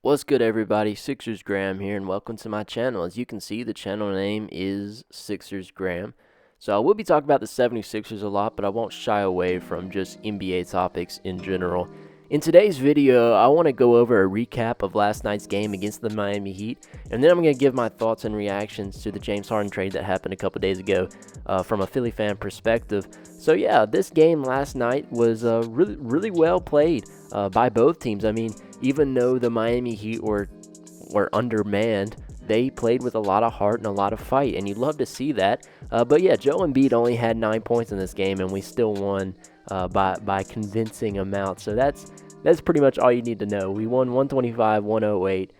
What's good, everybody? Sixers Graham here, and welcome to my channel. As you can see, the channel name is Sixers Graham. So I will be talking about the 76ers a lot, but I won't shy away from just NBA topics in general. In today's video, I want to go over a recap of last night's game against the Miami Heat, and then I'm going to give my thoughts and reactions to the James Harden trade that happened a couple days ago from a Philly fan perspective. So yeah, this game last night was really well played by both teams. I mean, even though the Miami Heat were undermanned, they played with a lot of heart and a lot of fight, and you'd love to see that. But yeah, Joe Embiid only had 9 points in this game, and we still won by convincing amount. So that's pretty much all you need to know. We won 125-108.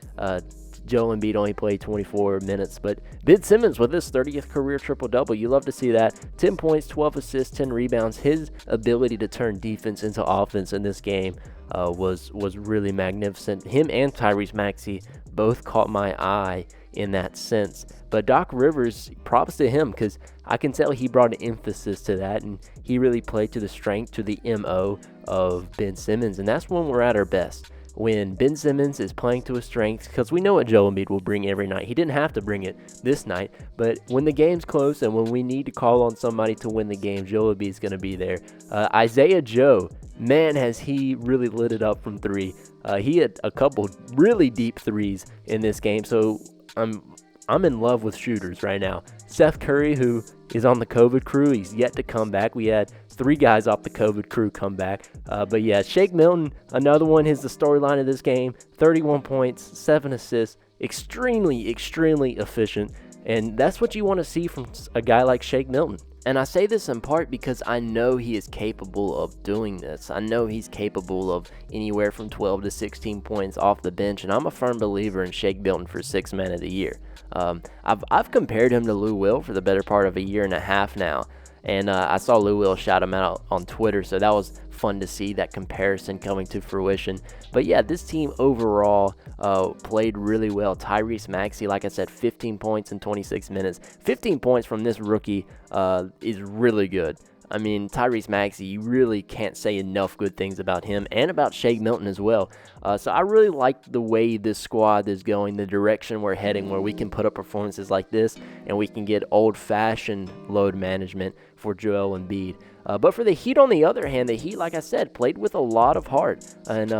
Joe Embiid only played 24 minutes, but Ben Simmons with his 30th career triple-double. You love to see that. 10 points, 12 assists, 10 rebounds. His ability to turn defense into offense in this game was really magnificent. Him and Tyrese Maxey both caught my eye in that sense. But Doc Rivers, props to him, because I can tell he brought an emphasis to that, and he really played to the strength, to the MO of Ben Simmons, and that's when we're at our best. When Ben Simmons is playing to his strengths, because we know what Joel Embiid will bring every night. He didn't have to bring it this night, but when the game's close and when we need to call on somebody to win the game, Joel Embiid is going to be there. Isaiah Joe, man, has he really lit it up from three. He had a couple really deep threes in this game, so I'm in love with shooters right now. Seth Curry, who is on the COVID crew, he's yet to come back. We had 3 guys off the COVID crew come back. But yeah, Shake Milton, another one, is the storyline of this game. 31 points, 7 assists, extremely efficient. And that's what you want to see from a guy like Shake Milton. And I say this in part because I know he is capable of doing this. I know he's capable of anywhere from 12 to 16 points off the bench, and I'm a firm believer in Shake Milton for 6th Man of the Year. I've compared him to Lou Will for the better part of a year and a half now, and I saw Lou Will shout him out on Twitter, so that was fun to see that comparison coming to fruition. But yeah, this team overall played really well. Tyrese Maxey, like I said, 15 points in 26 minutes. 15 points from this rookie is really good. I mean, Tyrese Maxey, you really can't say enough good things about him and about Shake Milton as well. So I really like the way this squad is going, the direction we're heading, where we can put up performances like this and we can get old-fashioned load management for Joel Embiid. But for the Heat, on the other hand, the Heat, like I said, played with a lot of heart, and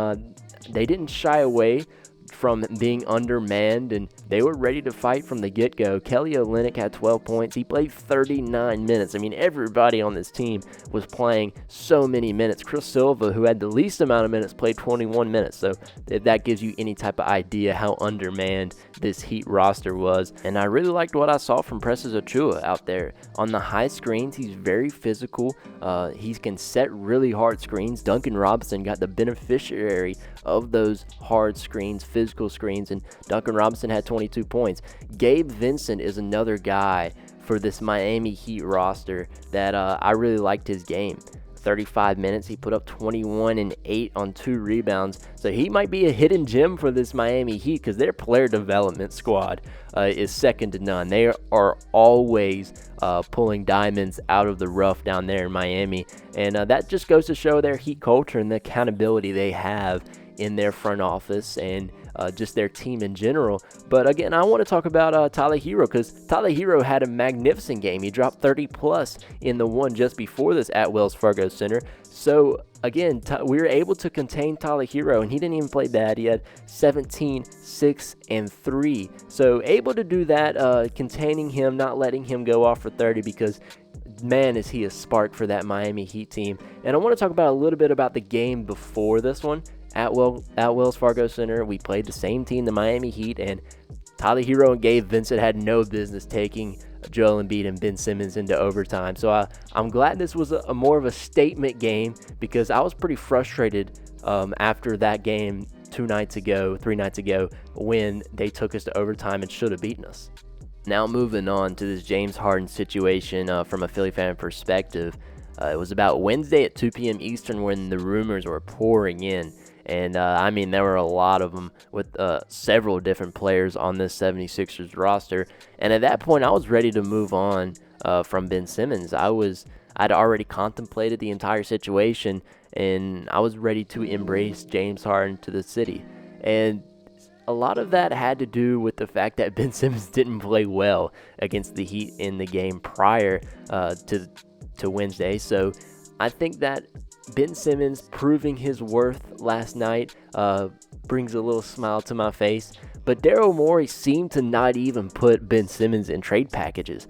they didn't shy away from being undermanned, and they were ready to fight from the get-go. Kelly Olynyk had 12 points. He played 39 minutes. I mean, everybody on this team was playing so many minutes. Chris Silva, who had the least amount of minutes, played 21 minutes. So if that gives you any type of idea how undermanned this Heat roster was. And I really liked what I saw from Precious Achiuwa out there. On the high screens, he's very physical. He can set really hard screens. Duncan Robinson got the beneficiary of those hard screens, physical screens, and Duncan Robinson had 22 points. Gabe Vincent is another guy for this Miami Heat roster that I really liked his game. 35 minutes, he put up 21 and 8 on 2 rebounds. So he might be a hidden gem for this Miami Heat, because their player development squad is second to none. They are always pulling diamonds out of the rough down there in Miami, and that just goes to show their Heat culture and the accountability they have in their front office and just their team in general. But again, I want to talk about Tyler Hero, because Tyler Hero had a magnificent game. He dropped 30 plus in the one just before this at Wells Fargo Center. So again, we were able to contain Tyler Hero, and he didn't even play bad. He had 17, 6, and 3. So able to do that, containing him, not letting him go off for 30, because man, is he a spark for that Miami Heat team. And I want to talk about a little bit about the game before this one. At Wells Fargo Center, we played the same team, the Miami Heat, and Tyler Hero and Gabe Vincent had no business taking Joel Embiid and Ben Simmons into overtime. So I'm glad this was a more of a statement game, because I was pretty frustrated after that game 3 nights ago, when they took us to overtime and should have beaten us. Now moving on to this James Harden situation from a Philly fan perspective. It was about Wednesday at 2 p.m. Eastern when the rumors were pouring in. And, I mean, there were a lot of them with several different players on this 76ers roster. And at that point, I was ready to move on from Ben Simmons. I'd already contemplated the entire situation, and I was ready to embrace James Harden to the city. And a lot of that had to do with the fact that Ben Simmons didn't play well against the Heat in the game prior to Wednesday. So I think that Ben Simmons proving his worth last night brings a little smile to my face. But Daryl Morey seemed to not even put Ben Simmons in trade packages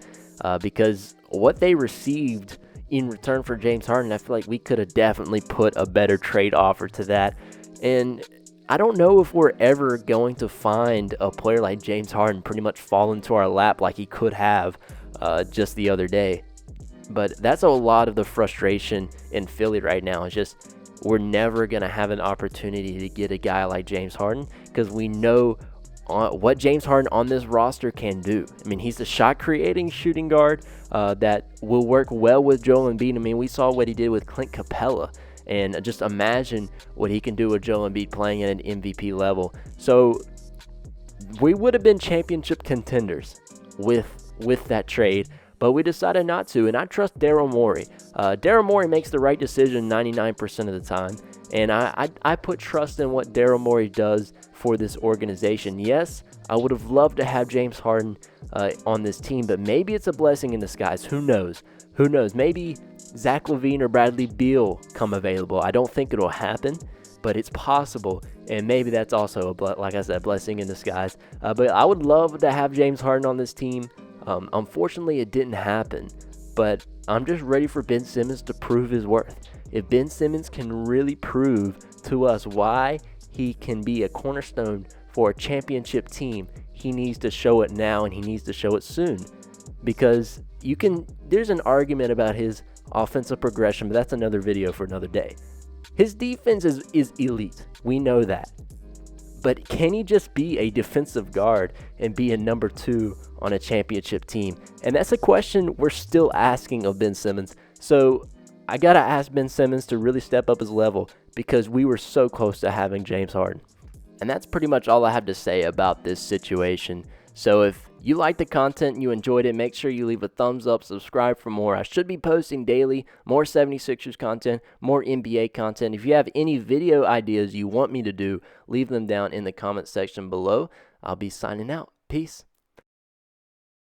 because what they received in return for James Harden, I feel like we could have definitely put a better trade offer to that. And I don't know if we're ever going to find a player like James Harden pretty much fall into our lap like he could have just the other day. But that's a lot of the frustration in Philly right now. It's just we're never going to have an opportunity to get a guy like James Harden because we know what James Harden on this roster can do. I mean, he's a shot-creating shooting guard that will work well with Joel Embiid. I mean, we saw what he did with Clint Capella. And just imagine what he can do with Joel Embiid playing at an MVP level. So we would have been championship contenders with that trade, but we decided not to. And I trust Daryl Morey. Daryl Morey makes the right decision 99% of the time. And I put trust in what Daryl Morey does for this organization. Yes, I would have loved to have James Harden on this team, but maybe it's a blessing in disguise. Who knows? Who knows? Maybe Zach LaVine or Bradley Beal come available. I don't think it'll happen, but it's possible, and maybe that's also, like I said, blessing in disguise. But I would love to have James Harden on this team. Unfortunately, it didn't happen, but I'm just ready for Ben Simmons to prove his worth. If Ben Simmons can really prove to us why he can be a cornerstone for a championship team, he needs to show it now, and he needs to show it soon. Because there's an argument about his offensive progression, but that's another video for another day. His defense is elite. We know that. But can he just be a defensive guard and be a number 2 on a championship team? And that's a question we're still asking of Ben Simmons. So I got to ask Ben Simmons to really step up his level because we were so close to having James Harden. And that's pretty much all I have to say about this situation. So if you like the content and you enjoyed it, make sure you leave a thumbs up, subscribe for more. I should be posting daily more 76ers content, more NBA content. If you have any video ideas you want me to do, leave them down in the comment section below. I'll be signing out. Peace.